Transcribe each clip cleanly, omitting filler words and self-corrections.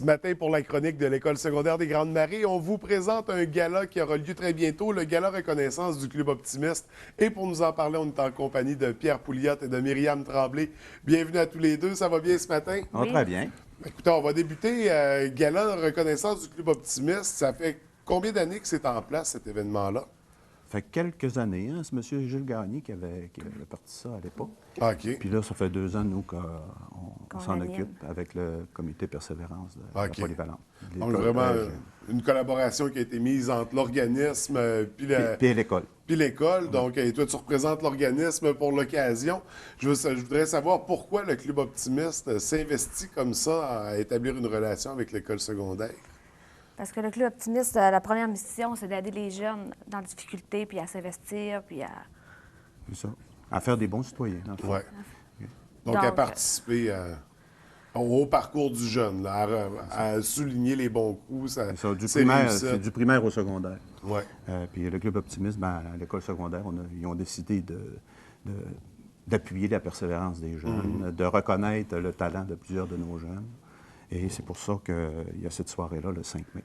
Ce matin, pour la chronique de l'École secondaire des Grandes Maries, on vous présente un gala qui aura lieu très bientôt, le gala reconnaissance du Club Optimiste. Et pour nous en parler, on est en compagnie de Pierre Pouliot et de Myriam Tremblay. Bienvenue à tous les deux. Ça va bien ce matin? Oui. Très bien. Écoutez, on va débuter gala reconnaissance du Club Optimiste. Ça fait combien d'années que c'est en place, cet événement-là? Ça fait quelques années. Hein? C'est M. Gilles Gagné qui avait parti ça à l'époque. OK. Puis là, ça fait 2 ans, nous, qu'on s'en occupe avec le comité Persévérance de la Polyvalente. Donc, vraiment, une collaboration qui a été mise entre l'organisme puis l'école. Puis l'école. Donc, et toi, tu représentes l'organisme pour l'occasion. Je voudrais savoir pourquoi le Club Optimiste s'investit comme ça à établir une relation avec l'école secondaire. Parce que le Club Optimiste, la première mission, c'est d'aider les jeunes dans la difficulté, puis à s'investir, puis à... C'est ça. À faire des bons citoyens, dans le fond. Ouais. Donc, à participer au parcours du jeune, là, à souligner les bons coups. C'est du primaire au secondaire. Ouais. Puis le Club Optimiste, à l'école secondaire, ils ont décidé d'appuyer la persévérance des jeunes, de reconnaître le talent de plusieurs de nos jeunes. Et c'est pour ça qu'il y a cette soirée-là, le 5 mai.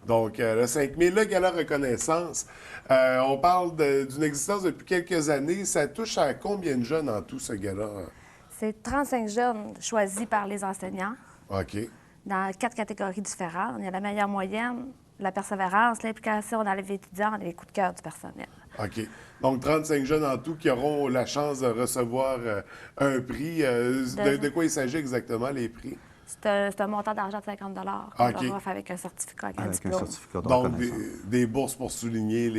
Donc, le 5 mai, le gala reconnaissance. On parle d'une existence depuis quelques années. Ça touche à combien de jeunes en tout, ce gala? C'est 35 jeunes choisis par les enseignants. OK. Dans 4 catégories différentes. Il y a la meilleure moyenne, la persévérance, l'implication dans les vies étudiantes et les coups de cœur du personnel. OK. Donc, 35 jeunes en tout qui auront la chance de recevoir un prix. De quoi il s'agit exactement, les prix? C'est un montant d'argent de 50 qu'on leur offre avec un certificat avec un diplôme. Un certificat de Donc, des bourses pour souligner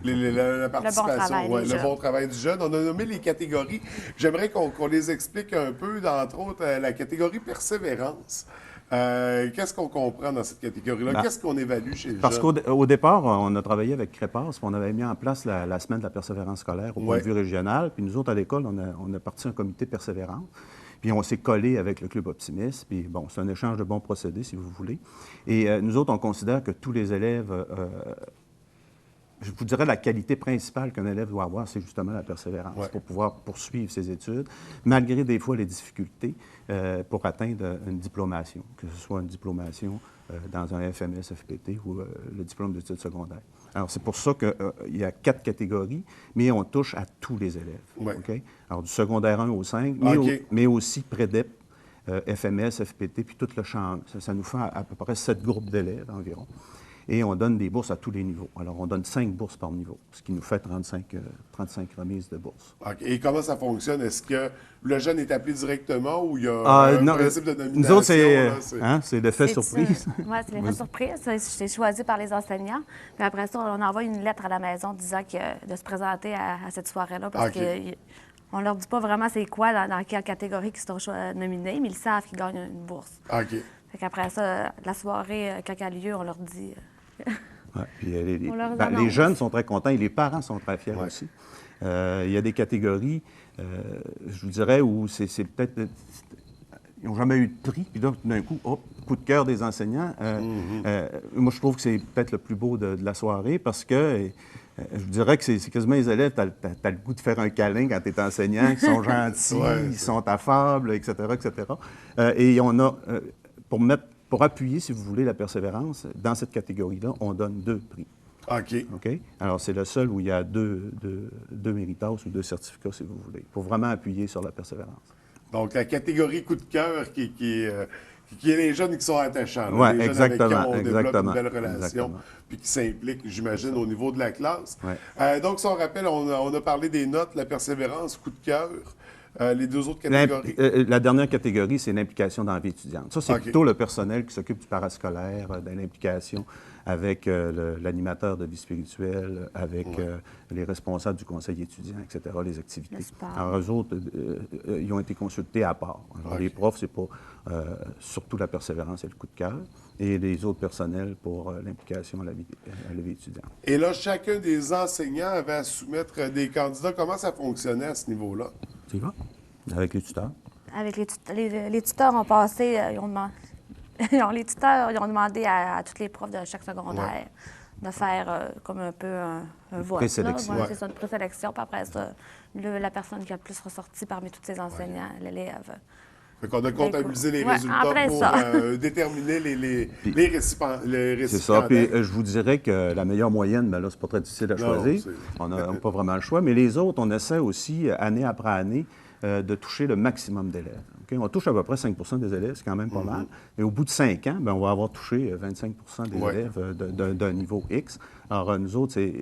la participation, le bon travail du jeune. On a nommé les catégories. J'aimerais qu'on les explique un peu, entre autres, la catégorie persévérance. Qu'est-ce qu'on comprend dans cette catégorie-là? Qu'est-ce qu'on évalue chez les jeunes? Parce qu'au départ, on a travaillé avec Crépas, puis on avait mis en place la semaine de la persévérance scolaire au point de vue régional. Puis nous autres, à l'école, on a parti un comité persévérance. Puis on s'est collé avec le Club Optimiste. Puis bon, c'est un échange de bons procédés, si vous voulez. Et nous autres, on considère que tous les élèves... je vous dirais la qualité principale qu'un élève doit avoir, c'est justement la persévérance pour pouvoir poursuivre ses études, malgré des fois les difficultés pour atteindre une diplomation, que ce soit une diplomation dans un FMS, FPT ou le diplôme d'études secondaires. Alors, c'est pour ça qu'il y a 4 catégories, mais on touche à tous les élèves. Okay? Alors, du secondaire 1 au 5, mais aussi prédep, FMS, FPT, puis tout le champ. Ça nous fait à peu près 7 groupes d'élèves environ. Et on donne des bourses à tous les niveaux. Alors, on donne 5 bourses par niveau, ce qui nous fait 35 remises de bourses. OK. Et comment ça fonctionne? Est-ce que le jeune est appelé directement ou il y a un principe de nomination? Nous autres, c'est l'effet surprise. Oui, c'est l'effet surprise. C'est choisi par les enseignants. Puis après ça, on envoie une lettre à la maison disant de se présenter à cette soirée-là parce qu'on ne leur dit pas vraiment c'est quoi, dans quelle catégorie ils sont nominés, mais ils savent qu'ils gagnent une bourse. OK. Fait qu'après ça, la soirée, quand elle a lieu, on leur dit... Puis les jeunes sont très contents et les parents sont très fiers aussi. Il y a des catégories, je vous dirais, où c'est peut-être... Ils n'ont jamais eu de prix, puis là, tout d'un coup, coup de cœur des enseignants. Moi, je trouve que c'est peut-être le plus beau de la soirée parce que... je vous dirais que c'est quasiment les élèves, tu as le goût de faire un câlin quand tu es enseignant, ils sont gentils, ils sont affables, etc., etc. Et on a... Pour appuyer, si vous voulez, la persévérance, dans cette catégorie-là, on donne 2 prix. OK. Alors, c'est le seul où il y a deux méritas ou 2 certificats, si vous voulez, pour vraiment appuyer sur la persévérance. Donc, la catégorie coup de cœur qui est les jeunes qui sont attachants. Oui, les exactement. Jeunes avec qui on développe une belle relation, Exactement. Puis qui s'impliquent, j'imagine, au niveau de la classe. Ouais. Donc, si on rappelle, on a parlé des notes, la persévérance, coup de cœur. Les 2 autres catégories? La dernière catégorie, c'est l'implication dans la vie étudiante. Ça, c'est plutôt le personnel qui s'occupe du parascolaire, de l'implication avec l'animateur de vie spirituelle, avec les responsables du conseil étudiant, etc., les activités. Alors, eux autres, ils ont été consultés à part. Alors, les profs, c'est pour surtout la persévérance et le coup de cœur, et les autres personnels pour l'implication à la vie étudiante. Et là, chacun des enseignants avait à soumettre des candidats. Comment ça fonctionnait à ce niveau-là? C'est vrai? Avec les tuteurs? Avec les tuteurs ont passé, les tuteurs ils ont demandé à tous les profs de chaque secondaire de faire comme un peu un vote. Présélection. C'est ça, une présélection. Puis après ça, la personne qui a le plus ressorti parmi tous ces enseignants, l'élève, Fait qu'on a comptabilisé les résultats pour déterminer les récipiendaires. C'est ça. Puis je vous dirais que la meilleure moyenne, bien là, c'est pas très difficile à choisir. On n'a pas vraiment le choix. Mais les autres, on essaie aussi, année après année, de toucher le maximum d'élèves. Okay? On touche à peu près 5 des élèves, c'est quand même pas mal. Et au bout de 5 ans, bien, on va avoir touché 25 des élèves d'un niveau X. Alors, nous autres, c'est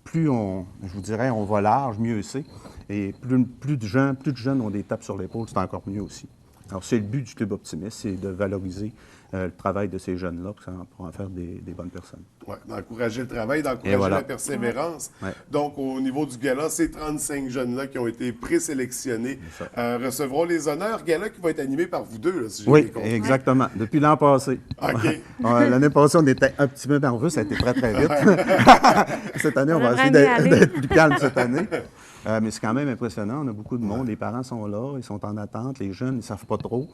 plus je vous dirais, on va large, mieux c'est. Et plus de jeunes ont des tapes sur l'épaule, c'est encore mieux aussi. Alors, c'est le but du Club Optimiste, c'est de valoriser le travail de ces jeunes-là pour en faire des bonnes personnes. Oui, d'encourager le travail, d'encourager la persévérance. Ouais. Donc, au niveau du gala, ces 35 jeunes-là qui ont été présélectionnés recevront les honneurs. Gala qui va être animé par vous deux, là, si j'ai bien compris. Exactement. Depuis l'an passé. OK. L'année passée, on était un petit peu nerveux, ça a été très, très vite. Cette année, on va essayer d'être plus calme cette année. Mais c'est quand même impressionnant. On a beaucoup de monde. Les parents sont là, ils sont en attente. Les jeunes, ils ne savent pas trop.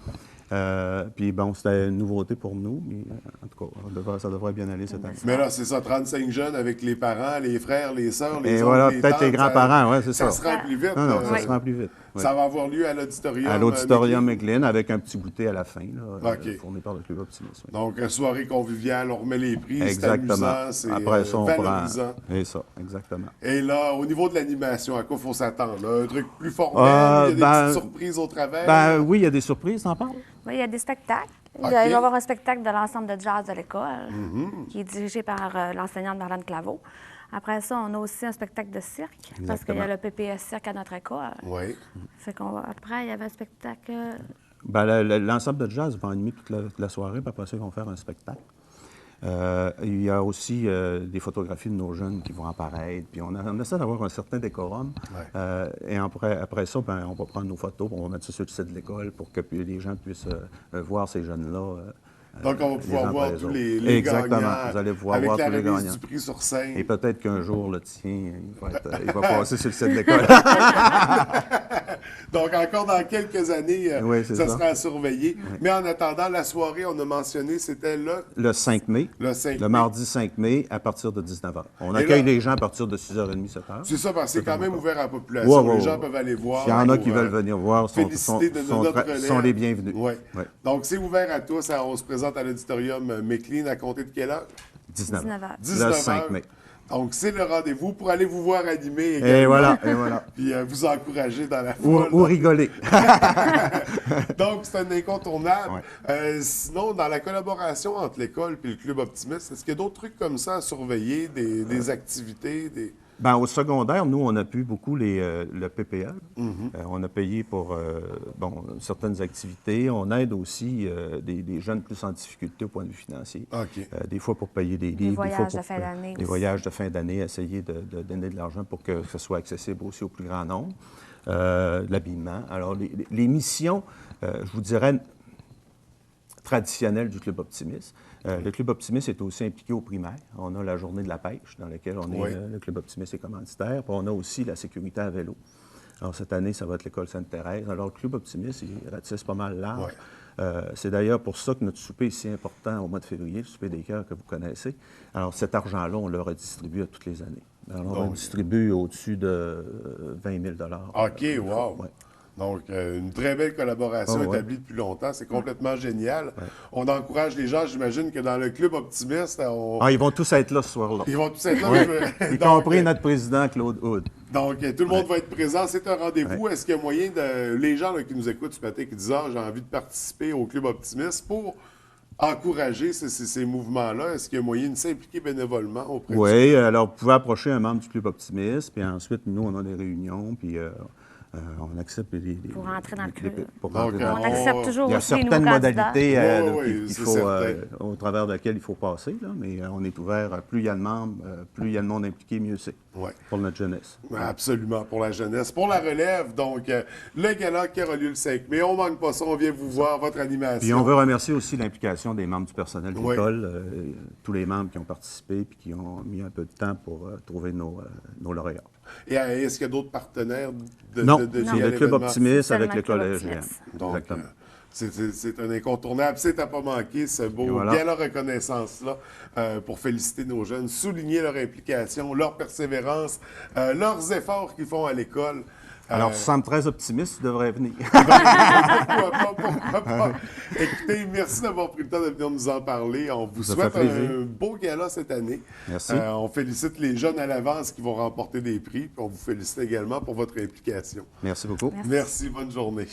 Puis bon, c'était une nouveauté pour nous. Mais en tout cas, ça devrait bien aller cette année. Mais là, c'est ça, 35 jeunes avec les parents, les frères, les sœurs, les oncles, voilà, peut-être les grands-parents, oui, c'est ça. Ça se rend plus vite. Non, ça se rend plus vite. Ouais. Ça va avoir lieu à l'auditorium. À l'auditorium McLean, avec un petit goûter à la fin, fourni par le Club Optimiste. Oui. Donc, soirée conviviale, on remet les prix, exactement. C'est amusant, après ça, on valorisant. Et ça, exactement. Et là, au niveau de l'animation, à quoi il faut s'attendre? Un truc plus formel, il y a des petites surprises au travers? Oui, il y a des surprises, t'en parles? Oui, il y a des spectacles. Il va y avoir un spectacle de l'ensemble de jazz de l'école qui est dirigé par l'enseignante Marlène Claveau. Après ça, on a aussi un spectacle de cirque, exactement. Parce qu'il y a le PPS Cirque à notre école. Oui. Après, il y avait un spectacle... L'ensemble de jazz va animer toute la soirée, puis après ça, ils vont faire un spectacle. Il y a aussi des photographies de nos jeunes qui vont apparaître, puis on essaie d'avoir un certain décorum. Ouais. Et après ça, ben, on va prendre nos photos, on va mettre ça sur le site de l'école pour que les gens puissent voir ces jeunes-là. Donc, on va pouvoir voir tous les exactement. gagnants. Vous allez pouvoir avec voir la tous les gagnants. du prix sur scène. Et peut-être qu'un jour, le tien, il va passer sur le site de l'école. Donc, encore dans quelques années, ça sera à surveiller. Oui. Mais en attendant, la soirée, on a mentionné, c'était le 5 mai. Le mardi 5 mai, à partir de 19h. On accueille les gens à partir de 6h30, 7h. C'est ça, parce que c'est quand même ouvert à la population. Les gens peuvent aller voir. S'il y en a qui veulent venir voir, sont les bienvenus. Oui. Oui. Donc, c'est ouvert à tous. On se présente à l'auditorium McLean à compter de quelle heure? 19h. 19h. Le 5 mai. Donc, c'est le rendez-vous pour aller vous voir animer également. Et voilà. Puis vous encourager dans la foule. Ou rigoler. Donc, c'est un incontournable. Ouais. Sinon, dans la collaboration entre l'école et le Club Optimiste, est-ce qu'il y a d'autres trucs comme ça à surveiller, des activités, Bien, au secondaire, nous, on appuie beaucoup le PPL. On a payé pour certaines activités. On aide aussi des jeunes plus en difficulté au point de vue financier. Okay. Des fois pour payer des livres. Des voyages de fin d'année. Des voyages de fin d'année, essayer de donner de l'argent pour que ce soit accessible aussi au plus grand nombre. L'habillement. Alors, les missions, je vous dirais, traditionnelles du Club Optimiste. Le Club Optimiste est aussi impliqué au primaire. On a la journée de la pêche, dans laquelle le Club Optimiste est commanditaire. Puis on a aussi la sécurité à vélo. Alors, cette année, ça va être l'école Sainte-Thérèse. Alors, le Club Optimiste, il ratisse pas mal large. Ouais. C'est d'ailleurs pour ça que notre souper est si important au mois de février, le souper des cœurs que vous connaissez. Alors, cet argent-là, on le redistribue à toutes les années. Alors, on le distribue au-dessus de 20 000 OK, wow! Ouais. Donc, une très belle collaboration établie depuis longtemps. C'est complètement génial. Ouais. On encourage les gens. J'imagine que dans le Club Optimiste, ils vont tous être là ce soir-là. Ils vont tous être là. Ouais. Y compris notre président, Claude Hood. Donc, tout le monde va être présent. C'est un rendez-vous. Ouais. Est-ce qu'il y a moyen de... Les gens qui nous écoutent ce matin, qui disent « j'ai envie de participer au Club Optimiste pour... » encourager ces mouvements-là? Est-ce qu'il y a moyen de s'impliquer bénévolement auprès Oui, alors vous pouvez approcher un membre du Club Optimiste, puis ensuite, nous, on a des réunions, puis on accepte pour rentrer dans le club. On accepte toujours aussi les nouveaux candidats. Il y a certaines modalités au travers desquelles il faut passer, là, mais on est ouvert. Plus il y a de membres, plus il y a de monde impliqué, mieux c'est pour notre jeunesse. Absolument, pour la jeunesse. Pour la relève, donc, le gala qui aura lieu le 5 mai. On ne manque pas ça, on vient vous voir, votre animation. Puis on veut remercier aussi l'implication des membres du personnel de l'école, tous les membres qui ont participé et qui ont mis un peu de temps pour trouver nos lauréats. Et est-ce qu'il y a d'autres partenaires Non, c'est le Club Optimiste avec l'école EGM. Exactement. C'est un incontournable. C'est à ne pas manquer, ce beau gala reconnaissance-là, pour féliciter nos jeunes, souligner leur implication, leur persévérance, leurs efforts qu'ils font à l'école. Alors, tu sembles très optimiste, tu devrais venir. Pourquoi pas? Écoutez, merci d'avoir pris le temps de venir nous en parler. On vous souhaite un beau gala cette année. Merci. On félicite les jeunes à l'avance qui vont remporter des prix. On vous félicite également pour votre implication. Merci beaucoup. Merci, bonne journée.